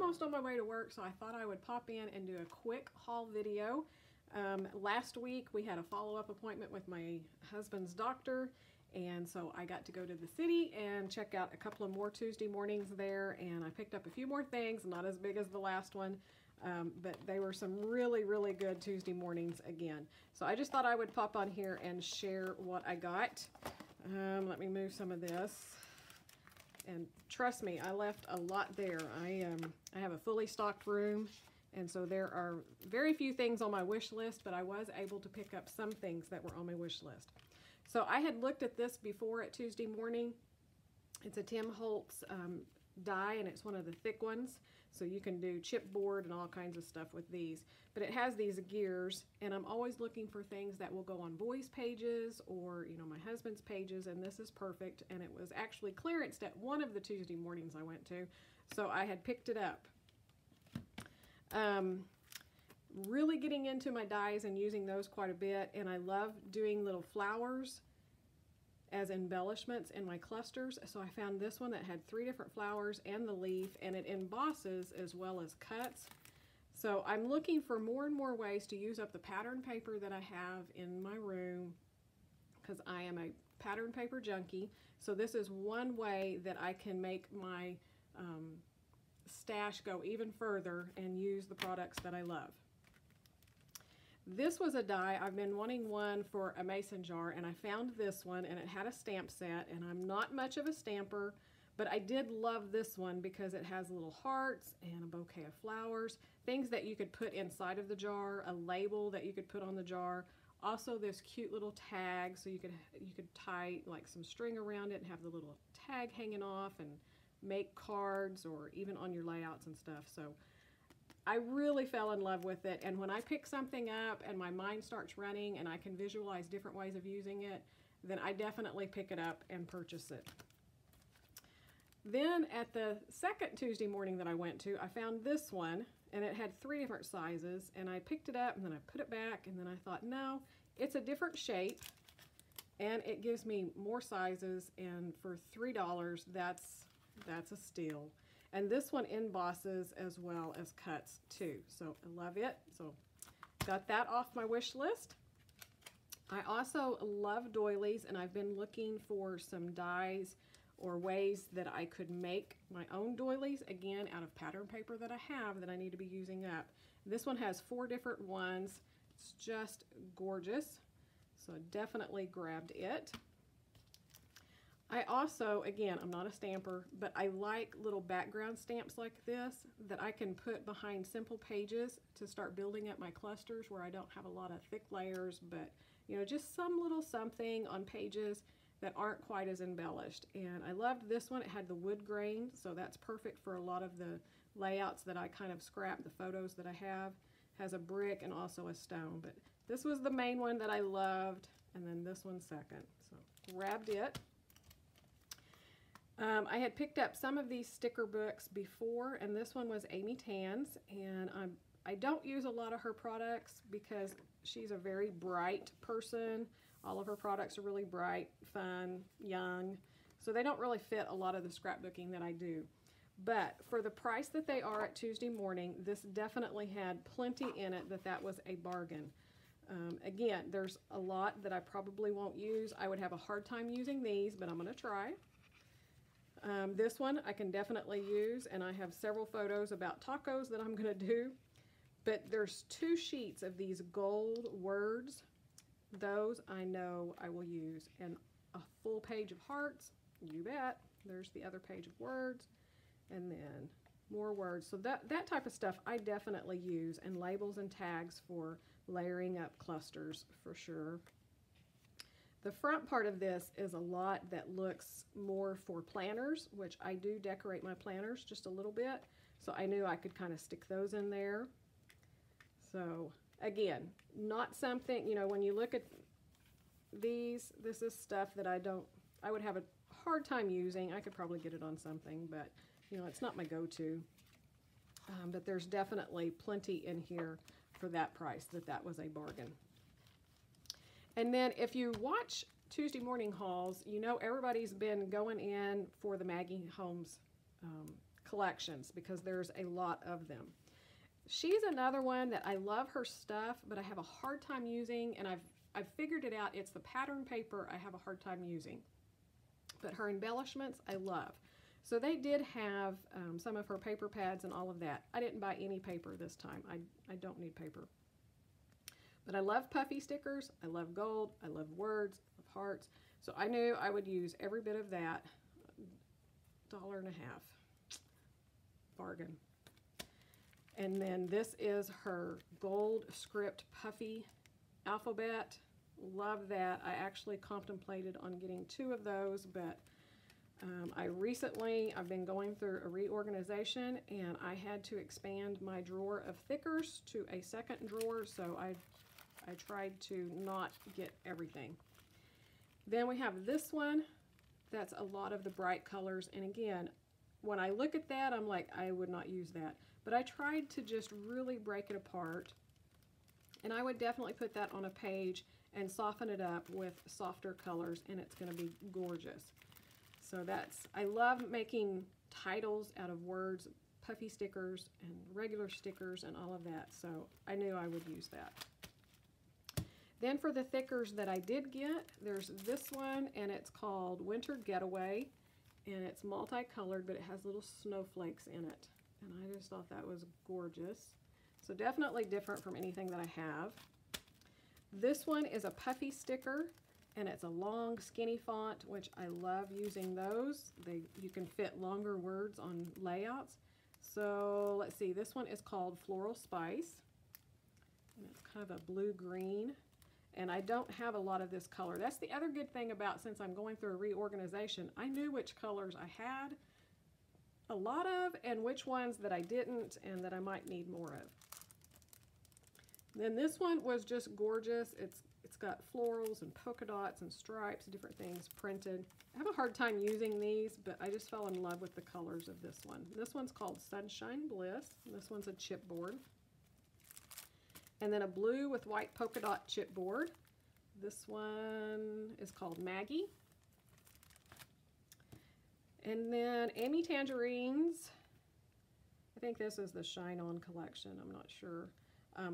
almost on my way to work, so I thought I would pop in and do a quick haul video. Last week we had a follow-up appointment with my husband's doctor, and so I got to go to the city and check out a couple of more Tuesday mornings there, and I picked up a few more things, not as big as the last one, but they were some really, really good Tuesday mornings again. So I just thought I would pop on here and share what I got. Let me move some of this. And trust me, I left a lot there. I have a fully stocked room, and so there are very few things on my wish list, but I was able to pick up some things that were on my wish list. So I had looked at this before at Tuesday morning. It's a Tim Holtz die, and it's one of the thick ones. So you can do chipboard and all kinds of stuff with these. But it has these gears, and I'm always looking for things that will go on boys' pages or, you know, my husband's pages, and this is perfect. And it was actually clearanced at one of the Tuesday mornings I went to, so I had picked it up. Really getting into my dies and using those quite a bit, and I love doing little flowers as embellishments in my clusters. So I found this one that had 3 different flowers and the leaf, and it embosses as well as cuts. So I'm looking for more and more ways to use up the pattern paper that I have in my room, because I am a pattern paper junkie. So this is one way that I can make my stash go even further and use the products that I love. This was a die. I've been wanting one for a mason jar, and I found this one, and it had a stamp set, and I'm not much of a stamper, but I did love this one because it has little hearts and a bouquet of flowers, things that you could put inside of the jar, a label that you could put on the jar, also this cute little tag, so you could tie like some string around it and have the little tag hanging off and make cards or even on your layouts and stuff. So I really fell in love with it, and when I pick something up and my mind starts running and I can visualize different ways of using it, then I definitely pick it up and purchase it. Then at the second Tuesday morning that I went to, I found this one, and it had 3 different sizes, and I picked it up and then I put it back, and then I thought, no, it's a different shape and it gives me more sizes, and for $3 that's a steal. And this one embosses as well as cuts too. So I love it. So got that off my wish list. I also love doilies, and I've been looking for some dies or ways that I could make my own doilies, again, out of pattern paper that I have that I need to be using up. This one has 4 different ones. It's just gorgeous. So I definitely grabbed it. I also, again, I'm not a stamper, but I like little background stamps like this that I can put behind simple pages to start building up my clusters where I don't have a lot of thick layers, but, you know, just some little something on pages that aren't quite as embellished. And I loved this one. It had the wood grain, so that's perfect for a lot of the layouts that I kind of scrap, the photos that I have. Has a brick and also a stone, but this was the main one that I loved, and then this one second. So grabbed it. I had picked up some of these sticker books before, and this one was Amy Tan's, and I don't use a lot of her products because she's a very bright person. All of her products are really bright, fun, young, so they don't really fit a lot of the scrapbooking that I do. But for the price that they are at Tuesday morning, this definitely had plenty in it that was a bargain. Again, there's a lot that I probably won't use. I would have a hard time using these, but I'm going to try. This one I can definitely use, and I have several photos about tacos that I'm going to do. But there's 2 sheets of these gold words. Those I know I will use. And a full page of hearts, you bet. There's the other page of words, and then more words. So that type of stuff I definitely use, and labels and tags for layering up clusters for sure. The front part of this is a lot that looks more for planners, which I do decorate my planners just a little bit, so I knew I could kind of stick those in there. So again, not something, you know, when you look at these, this is stuff that I would have a hard time using. I could probably get it on something, but you know, it's not my go-to. But there's definitely plenty in here for that price, that was a bargain. And then if you watch Tuesday morning hauls, you know everybody's been going in for the Maggie Holmes collections because there's a lot of them. She's another one that I love her stuff, but I have a hard time using, and I've figured it out. It's the pattern paper I have a hard time using. But her embellishments I love. So they did have some of her paper pads and all of that. I didn't buy any paper this time. I don't need paper. But I love puffy stickers. I love gold. I love words. I love hearts. So I knew I would use every bit of that. $1.50. Bargain. And then this is her gold script puffy alphabet. Love that. I actually contemplated on getting 2 of those, but I've been going through a reorganization, and I had to expand my drawer of thickers to a second drawer, so I tried to not get everything. Then we have this one. That's a lot of the bright colors, and again, when I look at that, I'm like, I would not use that. But I tried to just really break it apart, and I would definitely put that on a page and soften it up with softer colors, and it's going to be gorgeous. So I love making titles out of words, puffy stickers and regular stickers and all of that, so I knew I would use that. Then for the thickers that I did get, there's this one, and it's called Winter Getaway, and it's multicolored, but it has little snowflakes in it, and I just thought that was gorgeous. So definitely different from anything that I have. This one is a puffy sticker, and it's a long skinny font, which I love using those. You can fit longer words on layouts. So let's see, this one is called Floral Spice, and it's kind of a blue-green, and I don't have a lot of this color. That's the other good thing about, since I'm going through a reorganization, I knew which colors I had a lot of and which ones that I didn't and that I might need more of. Then this one was just gorgeous. It's got florals and polka dots and stripes, different things printed. I have a hard time using these, but I just fell in love with the colors of this one. This one's called Sunshine Bliss. This one's a chipboard. And then a blue with white polka dot chipboard. This one is called Maggie. And then Amy Tangerine's, I think this is the Shine On collection, I'm not sure.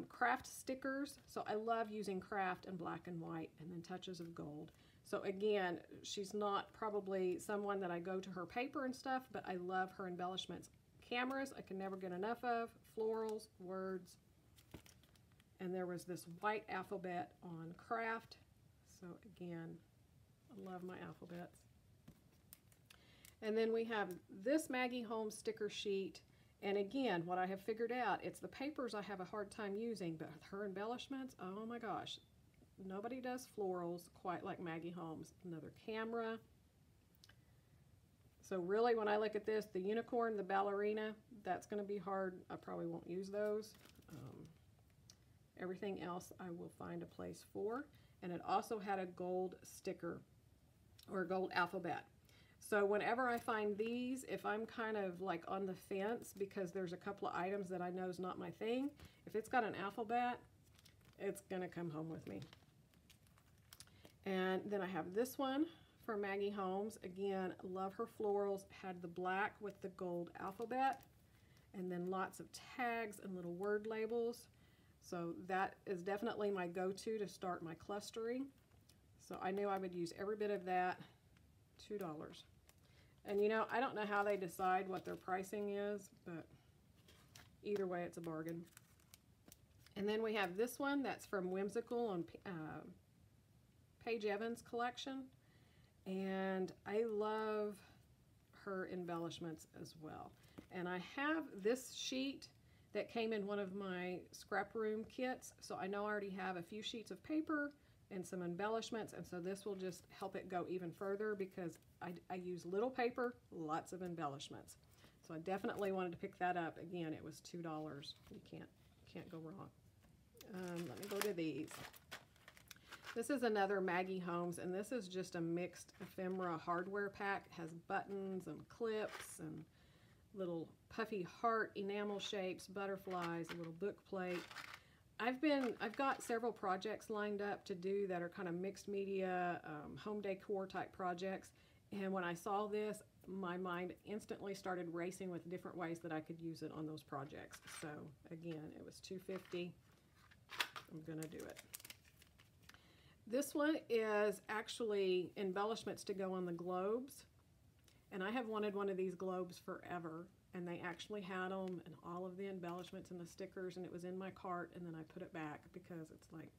Craft stickers. So I love using craft and black and white, and then touches of gold. So again, she's not probably someone that I go to her paper and stuff, but I love her embellishments. Cameras, I can never get enough of. Florals, words. And there was this white alphabet on craft. So again, I love my alphabets. And then we have this Maggie Holmes sticker sheet. And again, what I have figured out, it's the papers I have a hard time using, but her embellishments, oh my gosh, nobody does florals quite like Maggie Holmes. Another camera. So really, when I look at this, the unicorn, the ballerina, that's going to be hard. I probably won't use those. Everything else I will find a place for. And it also had a gold sticker, or a gold alphabet. So whenever I find these, if I'm kind of like on the fence because there's a couple of items that I know is not my thing, if it's got an alphabet, it's going to come home with me. And then I have this one from Maggie Holmes. Again, love her florals. Had the black with the gold alphabet, and then lots of tags and little word labels. So that is definitely my go-to to start my clustering. So I knew I would use every bit of that. $2. And you know, I don't know how they decide what their pricing is, but either way, it's a bargain. And then we have this one that's from Whimsical on Paige Evans' collection. And I love her embellishments as well. And I have this sheet that came in one of my scrap room kits. So I know I already have a few sheets of paper and some embellishments, and so this will just help it go even further because I use little paper, lots of embellishments. So I definitely wanted to pick that up. Again, it was $2. You can't go wrong. Let me go to these. This is another Maggie Holmes, and this is just a mixed ephemera hardware pack. It has buttons and clips and little puffy heart enamel shapes, butterflies, a little book plate. I've got several projects lined up to do that are kind of mixed media, home decor type projects. And when I saw this, my mind instantly started racing with different ways that I could use it on those projects. So again, it was $2.50. I'm gonna do it. This one is actually embellishments to go on the globes, and I have wanted one of these globes forever, and they actually had them and all of the embellishments and the stickers, and it was in my cart, and then I put it back because it's like,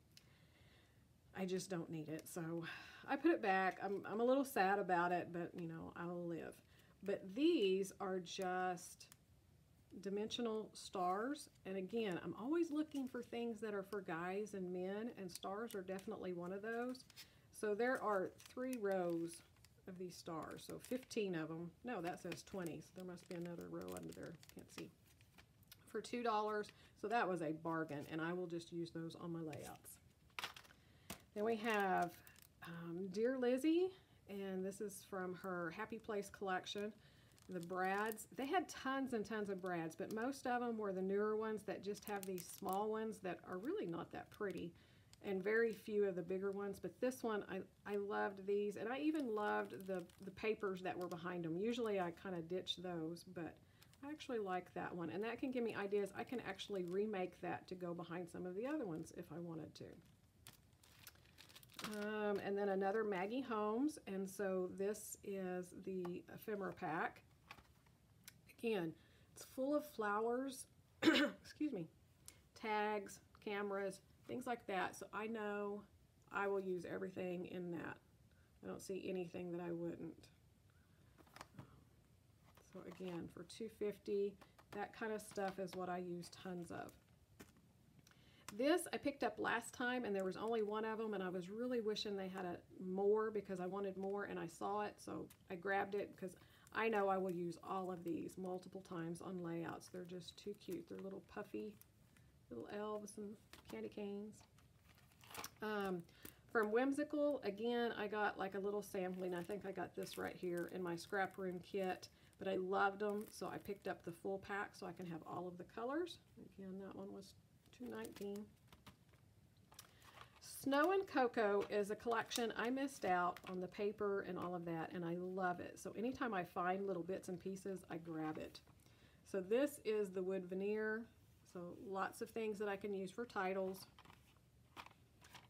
I just don't need it. So I put it back. I'm a little sad about it, but you know, I'll live. But these are just dimensional stars, and again, I'm always looking for things that are for guys and men, and stars are definitely one of those. So there are 3 rows of these stars, so 15 of them. No, that says 20, so there must be another row under there, can't see. For $2, so that was a bargain, and I will just use those on my layouts. Then we have Dear Lizzie, and this is from her Happy Place collection. The brads, they had tons and tons of brads, but most of them were the newer ones that just have these small ones that are really not that pretty, and very few of the bigger ones. But this one, I loved these, and I even loved the papers that were behind them. Usually I kind of ditch those, but I actually like that one, and that can give me ideas. I can actually remake that to go behind some of the other ones if I wanted to. And then another Maggie Holmes, and so this is the ephemera pack. Again, it's full of flowers, excuse me, tags, cameras, things like that. So I know I will use everything in that. I don't see anything that I wouldn't. So again, for $2.50, that kind of stuff is what I use tons of. This I picked up last time, and there was only one of them, and I was really wishing they had more because I wanted more, and I saw it, so I grabbed it because I know I will use all of these multiple times on layouts. They're just too cute. They're little puffy little elves and candy canes. From Whimsical, again, I got like a little sampling. I think I got this right here in my scrap room kit, but I loved them, so I picked up the full pack so I can have all of the colors. Again, that one was $2.19. Snow and Cocoa is a collection. I missed out on the paper and all of that, and I love it. So anytime I find little bits and pieces, I grab it. So this is the wood veneer. So lots of things that I can use for titles.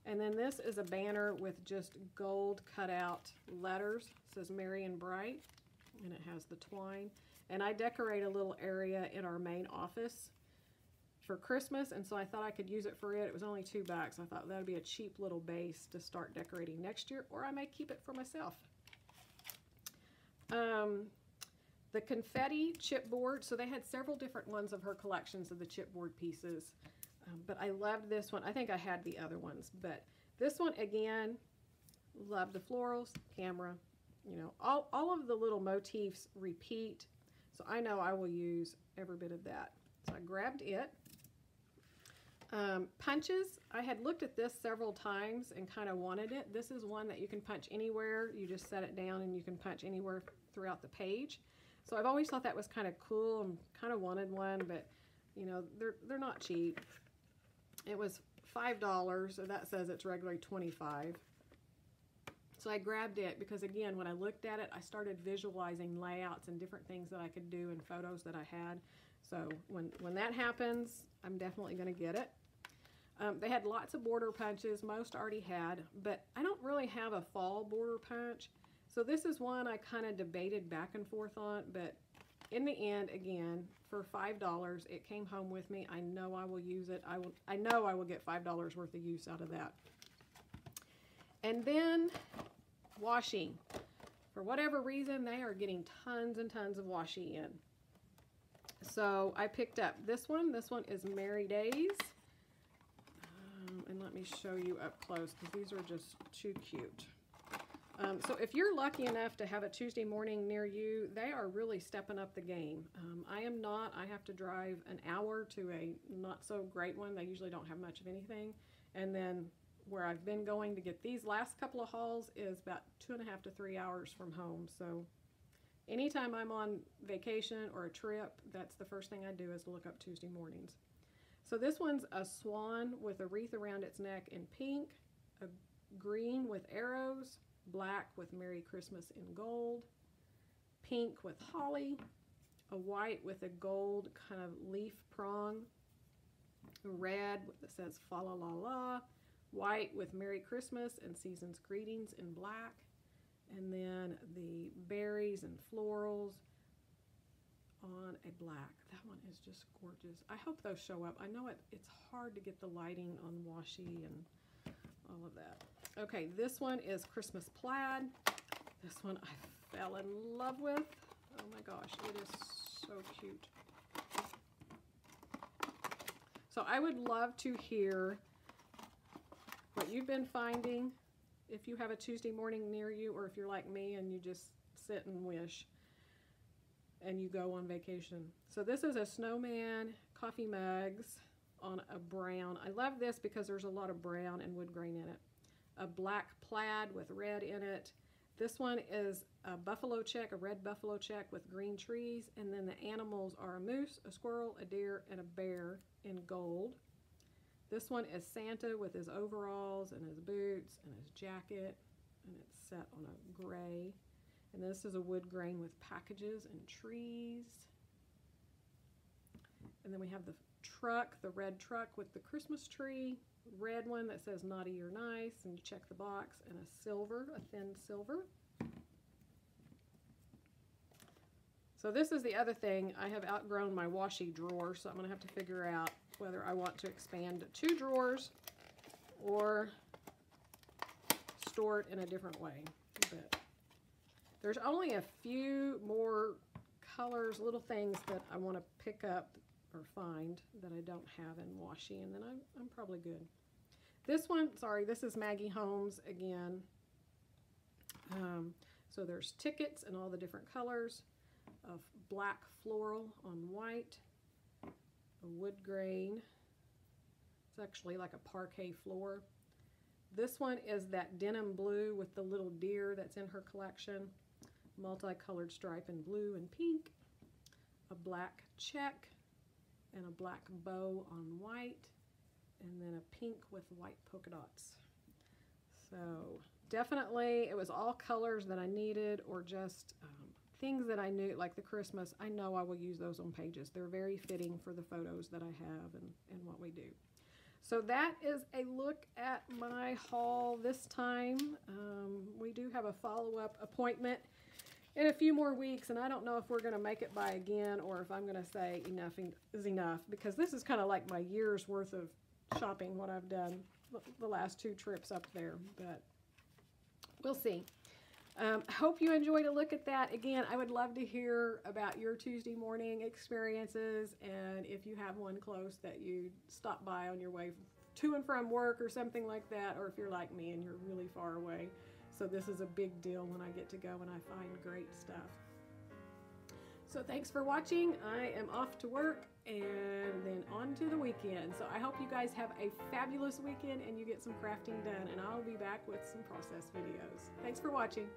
And then this is a banner with just gold cut out letters. It says Merry and Bright, and it has the twine. And I decorate a little area in our main office for Christmas, and so I thought I could use it for it. It was only $2. I thought that would be a cheap little base to start decorating next year, or I may keep it for myself. The confetti chipboard, so they had several different ones of her collections of the chipboard pieces, but I loved this one. I think I had the other ones, but this one, again, loved the florals, camera, you know, all of the little motifs repeat, so I know I will use every bit of that. So I grabbed it. Punches, I had looked at this several times and kind of wanted it. This is one that you can punch anywhere. You just set it down and you can punch anywhere throughout the page. So I've always thought that was kind of cool and kind of wanted one, but you know, they're not cheap. It was $5, so that says it's regularly $25. So I grabbed it because, again, when I looked at it, I started visualizing layouts and different things that I could do in photos that I had. So when that happens, I'm definitely going to get it. They had lots of border punches, most already had, but I don't really have a fall border punch. So this is one I kind of debated back and forth on, but in the end, again, for $5, it came home with me. I know I will use it. I know I will get $5 worth of use out of that. And then washi. For whatever reason, they are getting tons and tons of washi in. So I picked up this one. This one is Merry Days. And let me show you up close because these are just too cute. So if you're lucky enough to have a Tuesday morning near you, they are really stepping up the game. I am not. I have to drive an hour to a not so great one. They usually don't have much of anything. And then where I've been going to get these last couple of hauls is about 2.5 to 3 hours from home. So anytime I'm on vacation or a trip, that's the first thing I do is look up Tuesday mornings. So this one's a swan with a wreath around its neck in pink, a green with arrows, black with Merry Christmas in gold, pink with holly, a white with a gold kind of leaf prong, a red that says fa la la la, white with Merry Christmas and Season's Greetings in black, and then the berries and florals on a black. That one is just gorgeous. I hope those show up. I know it's hard to get the lighting on washi and all of that. Okay, this one is Christmas plaid. This one I fell in love with. Oh my gosh, it is so cute. So I would love to hear what you've been finding if you have a Tuesday morning near you, or if you're like me and you just sit and wish and you go on vacation. So this is a snowman coffee mugs on a brown. I love this because there's a lot of brown and wood grain in it. A black plaid with red in it. This one is a buffalo check, a red buffalo check with green trees, and then the animals are a moose, a squirrel, a deer, and a bear in gold. This one is Santa with his overalls and his boots and his jacket, and it's set on a gray. And this is a wood grain with packages and trees. And then we have the truck, the red truck with the Christmas tree, red one that says naughty or nice, and you check the box, and a silver, a thin silver. So this is the other thing. I have outgrown my washi drawer, so I'm going to have to figure out whether I want to expand to 2 drawers or store it in a different way. But there's only a few more colors, little things that I want to pick up or find that I don't have in washi, and then I'm probably good. This one, sorry, this is Maggie Holmes again. So there's tickets in all the different colors of black floral on white, a wood grain. It's actually like a parquet floor. This one is that denim blue with the little deer that's in her collection. Multicolored stripe in blue and pink. A black check and a black bow on white. And then a pink with white polka dots. So definitely it was all colors that I needed, or just things that I knew, like the Christmas. I know I will use those on pages. They're very fitting for the photos that I have and what we do. So that is a look at my haul this time. We do have a follow-up appointment in a few more weeks, and I don't know if we're going to make it by again, or if I'm going to say enough is enough, because this is kind of like my year's worth of shopping, what I've done the last 2 trips up there, but we'll see. I hope you enjoyed a look at that. Again, I would love to hear about your Tuesday morning experiences, and if you have one close that you stop by on your way to and from work or something like that, or if you're like me and you're really far away. So this is a big deal when I get to go and I find great stuff. So thanks for watching. I am off to work and then on to the weekend. So I hope you guys have a fabulous weekend and you get some crafting done, and I'll be back with some process videos. Thanks for watching.